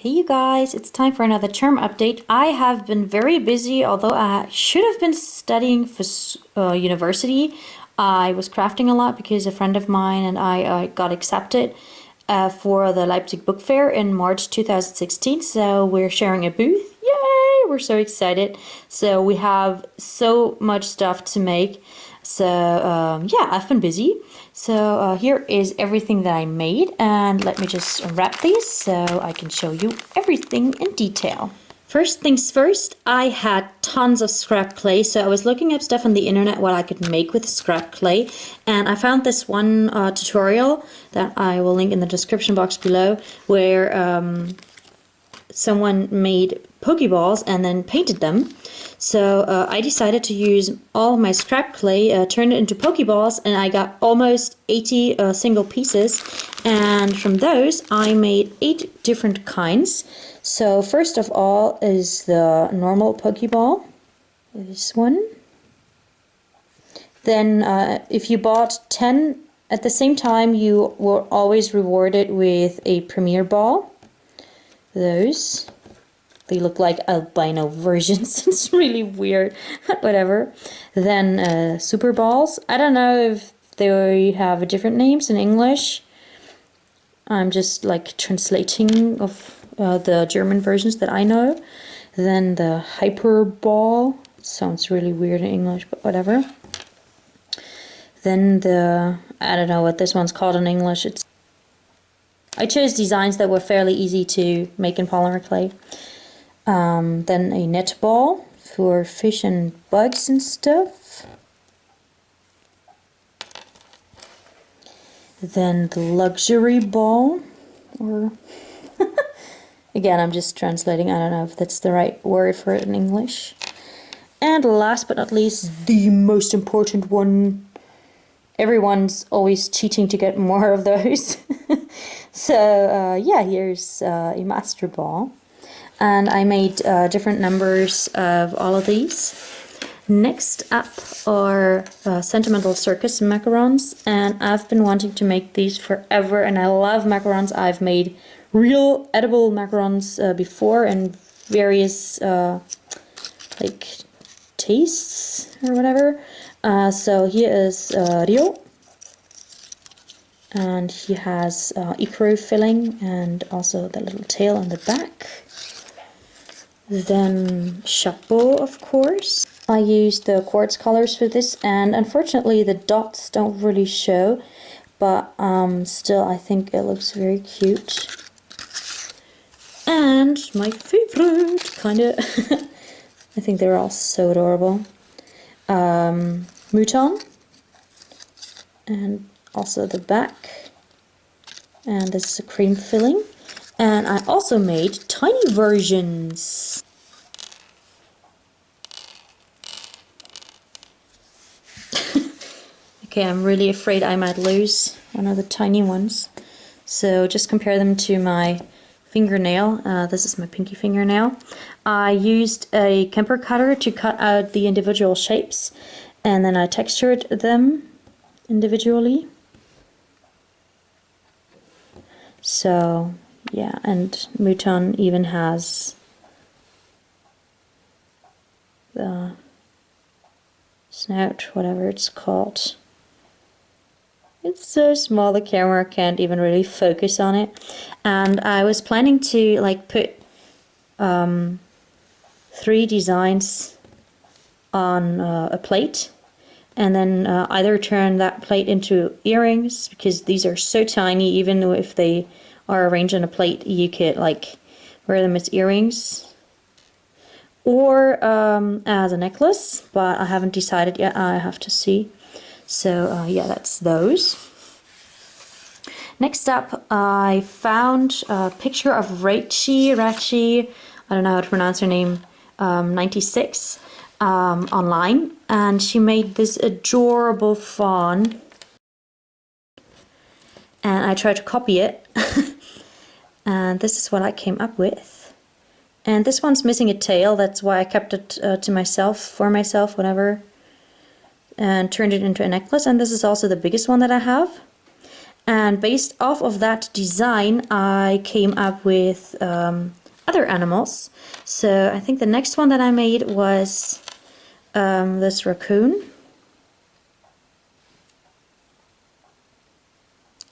Hey you guys, it's time for another term update. I have been very busy, although I should have been studying for university. I was crafting a lot because a friend of mine and I got accepted for the Leipzig book fair in March 2016. So we're sharing a booth. Yay! We're so excited. So we have so much stuff to make. So yeah, I've been busy. So here is everything that I made, and let me just wrap these so I can show you everything in detail. First things first, I had tons of scrap clay, so I was looking up stuff on the internet what I could make with scrap clay, and I found this one tutorial that I will link in the description box below, where someone made Pokeballs and then painted them. So I decided to use all of my scrap clay, turned it into Pokeballs, and I got almost 80 single pieces. And from those I made 8 different kinds. So first of all is the normal Pokeball, this one. Then if you bought 10 at the same time, you were always rewarded with a Premier Ball. Those. They look like albino versions. It's really weird, but whatever. Then Super Balls. I don't know if they have different names in English. I'm just like translating of the German versions that I know. Then the Hyper Ball. Sounds really weird in English, but whatever. Then the, I don't know what this one's called in English. I chose designs that were fairly easy to make in polymer clay. Then a net ball for fish and bugs and stuff. Then the luxury ball, or again I'm just translating, I don't know if that's the right word for it in English. And last but not least, the most important one. Everyone's always cheating to get more of those. So yeah, here's a master ball. And I made different numbers of all of these. Next up are Sentimental Circus macarons, and I've been wanting to make these forever, and I love macarons. I've made real edible macarons before in various like tastes or whatever. So here is Rio, and he has ecru filling and also the little tail on the back. Then Chapeau, of course. I used the quartz colors for this, and unfortunately the dots don't really show, but still I think it looks very cute. And my favorite, kinda, I think they're all so adorable. Mouton, and also the back, and this is a cream filling. And I also made tiny versions. Okay, I'm really afraid I might lose one of the tiny ones. So just compare them to my fingernail. This is my pinky fingernail. I used a Kemper cutter to cut out the individual shapes, and then I textured them individually. So yeah, and Mouton even has the snout, whatever it's called. It's so small the camera can't even really focus on it. And I was planning to like put 3 designs on a plate, and then either turn that plate into earrings, because these are so tiny, even if they are arranged on a plate you could like wear them as earrings, or as a necklace, but I haven't decided yet. I have to see. So yeah, that's those. Next up, I found a picture of Rachi, I don't know how to pronounce her name, 96 online, and she made this adorable fawn, and I tried to copy it. And this is what I came up with. And this one's missing a tail, that's why I kept it to myself, for myself, whatever, and turned it into a necklace. And this is also the biggest one that I have. And based off of that design, I came up with other animals. So I think the next one that I made was this raccoon.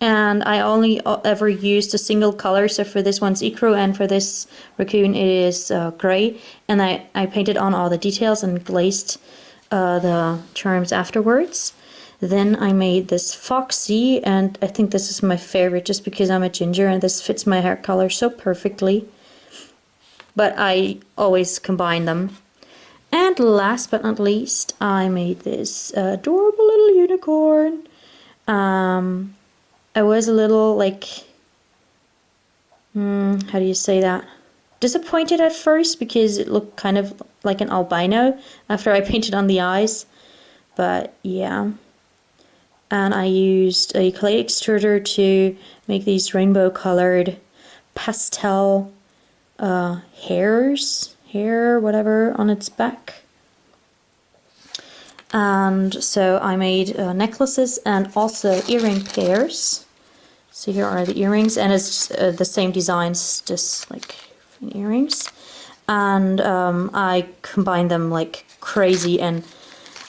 And I only ever used a single color, so for this one's ecru and for this raccoon it is gray. And I painted on all the details and glazed the charms afterwards. Then I made this Foxy, and I think this is my favorite just because I'm a ginger and this fits my hair color so perfectly. But I always combine them. And last but not least, I made this adorable little unicorn. I was a little like, how do you say that? Disappointed at first because it looked kind of like an albino after I painted on the eyes. But yeah. And I used a clay extruder to make these rainbow colored pastel hair, whatever, on its back. And so I made necklaces and also earring pairs. So here are the earrings, and it's just, the same designs, just like earrings. And I combine them like crazy, and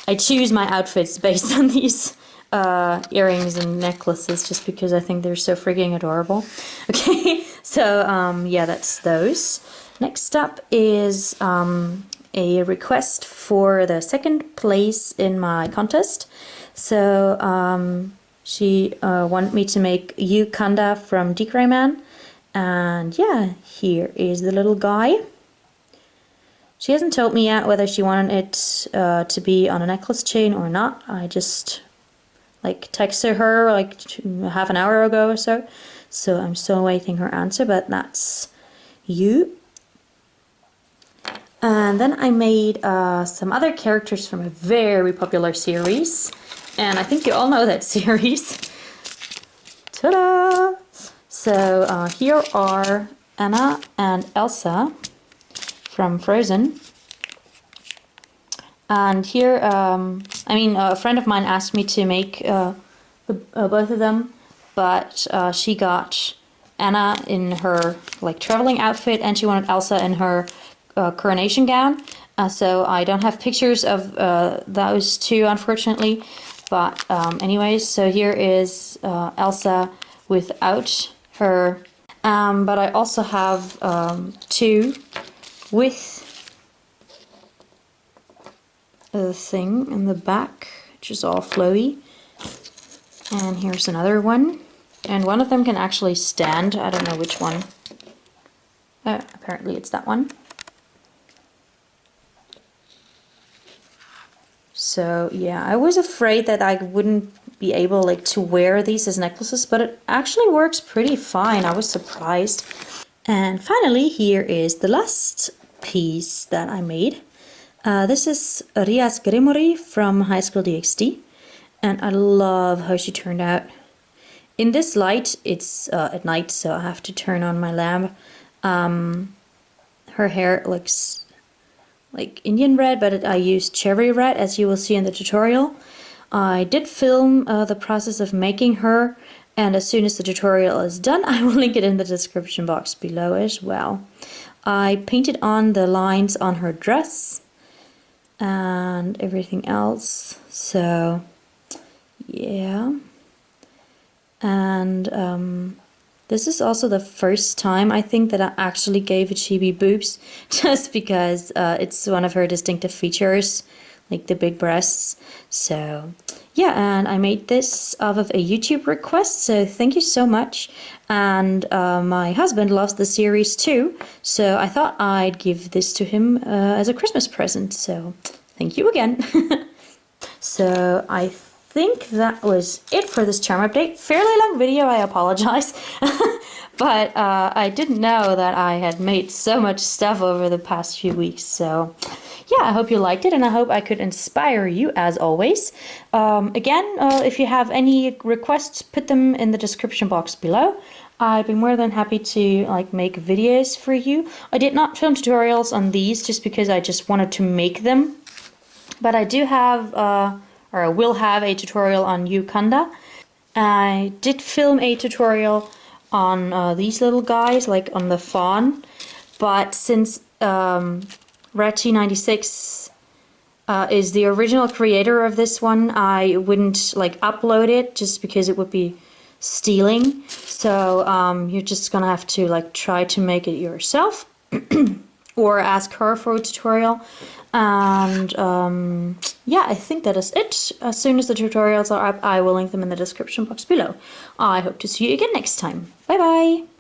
I choose my outfits based on these earrings and necklaces just because I think they're so freaking adorable. Okay, so yeah, that's those. Next up is a request for the second place in my contest. So she wanted me to make you Kanda from D.Gray-man, and yeah, here is the little guy. She hasn't told me yet whether she wanted it to be on a necklace chain or not. I just like texted her like half an hour ago or so, so I'm still awaiting her answer, but that's you. And then I made some other characters from a very popular series, and I think you all know that series. Ta-da! So here are Anna and Elsa from Frozen. And here, I mean, a friend of mine asked me to make both of them, but she got Anna in her like traveling outfit, and she wanted Elsa in her coronation gown. So I don't have pictures of those two, unfortunately. But anyways, so here is Elsa without her. But I also have two with the thing in the back, which is all flowy. And here's another one. And one of them can actually stand. I don't know which one. Apparently it's that one. So yeah, I was afraid that I wouldn't be able like to wear these as necklaces, but it actually works pretty fine. I was surprised. And finally, here is the last piece that I made. This is Rias Gremory from High School DxD, and I love how she turned out. In this light, it's at night, so I have to turn on my lamp. Her hair looks like Indian red, but I used cherry red, as you will see in the tutorial. I did film the process of making her, and as soon as the tutorial is done, I will link it in the description box below as well. I painted on the lines on her dress and everything else, so yeah. And this is also the first time I think that I actually gave a chibi boobs, just because it's one of her distinctive features, like the big breasts. So yeah, and I made this off of a YouTube request, so thank you so much. And my husband loves the series too, so I thought I'd give this to him as a Christmas present, so thank you again. So I think that was it for this charm update. Fairly long video, I apologize. But I didn't know that I had made so much stuff over the past few weeks, so yeah, I hope you liked it, and I hope I could inspire you as always. Again, if you have any requests, put them in the description box below. I'd be more than happy to like make videos for you. I did not film tutorials on these just because I just wanted to make them, but I do have, or I will have a tutorial on Kanda. I did film a tutorial on these little guys, like on the fawn, but since Ratty96 is the original creator of this one, I wouldn't like upload it just because it would be stealing. So you're just gonna have to like try to make it yourself or ask her for a tutorial. And yeah, I think that is it. As soon as the tutorials are up, I will link them in the description box below. I hope to see you again next time. Bye bye!